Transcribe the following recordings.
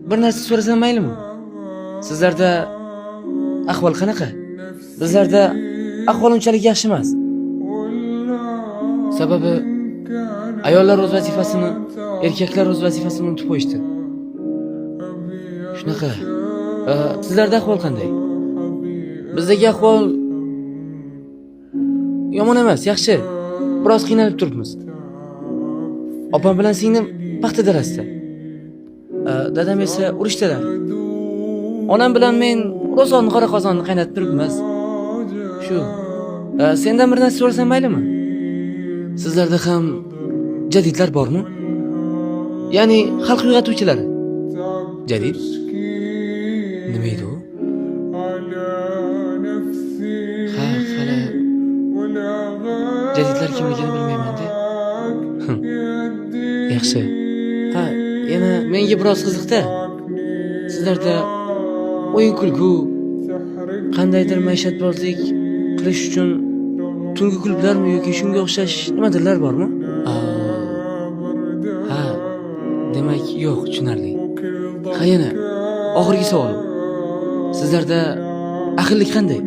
Bir narsa so'rasam maylimi? Sizlarda ahvol qanaqa? Bizlarda ahvol unchalik yaxshi emas. Sababi ayollar o'z vazifasini, erkaklar o'z vazifasini unutib qo'yishdi. Shunaqa. Sizlarda ahvol qanday? Bizdagi ahvol yomon emas, yaxshi. Biroz qiynalib turibmiz. Opam bilan singlim paxta dalasida. Dadam esa urishdalar. Onam bilan men ro'zg'orni qora qozonni qaynatib turibmiz. Shu. Sendan bir narsa so'rasam maylimi? Sizlarda ham jadidlar bormi? Ya'ni xalq uyg'otuvchilari. Jadid? Nima edi u? Ha, hali jadidlar kimligini bilmayman-da. Yaxshi. Ha, yana menga biroz qiziqda. Sizlarda o'yin kulgu, qandaydir maishatbozlik qilish uchun tungi klublarmi yoki shunga o'xshash nimadirlar bormi? Ha, demak yo'q, tushunarli. Ha, yana oxirgi savolim. Sizlarda ahillik qanday?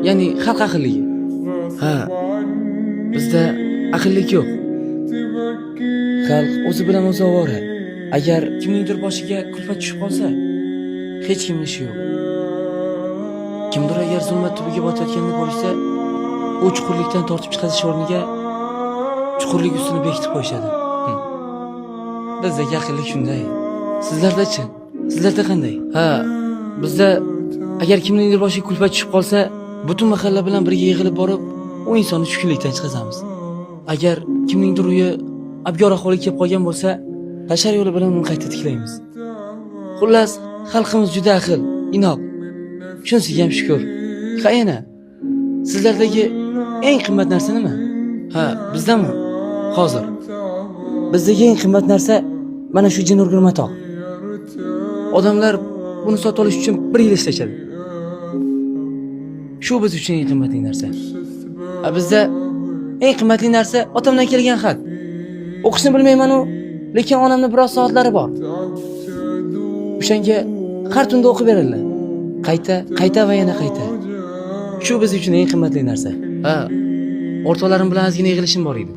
Ya'ni xalq ahilligi. Ha, bizda ahillik yo'q. Xalq o'zi bilan o'zi ovora. Agar kimningdir boshiga kulfat tushib qolsa, hech kimning ishi yo'q. Kimdir agar zulmat tubiga botayotganini ko'rsa, u chuqurlikdan tortib chiqarish o'rniga chuqurlik ustini bekitib qo'yishadi. Bizdagi ahillik shunday. Sizlarda-chi? Sizlarda qanday? Ha, bizda agar kimningdir boshiga kulfat tushib qolsa, butun mahalla bilan birga yig'ilib borib, u insonni tushkunlikdan chiqazamiz. Agar kimningdir uyi abgor ahvolga kelib qolgan bo'lsa, hashar yo'li bilan uni qayta tiklaymiz. Xullas, xalqimiz juda ahil, inoq. Shunisiga ham shukr. Qayana? Sizlardagi eng qimmat narsa nima? Ha, bizdami? Hozir. Bizdagi eng qimmat narsa mana shu jin urgan matoq. Odamlar buni sotib olish uchun 1 yil ishlashadi. Shu biz uchun eng qimmatli narsa. Bizda eng qimmatli narsa otamdan kelgan xat. O'qishni bilmayman-u, lekin onamning biroz soatlari bor. O'shanga har tunda o'qib beriladi. Qayta va yana qayta. Shu biz uchun eng qimmatli narsa. Ha, o'rtoqlarim bilan ozgina yig'ilishim bor edi.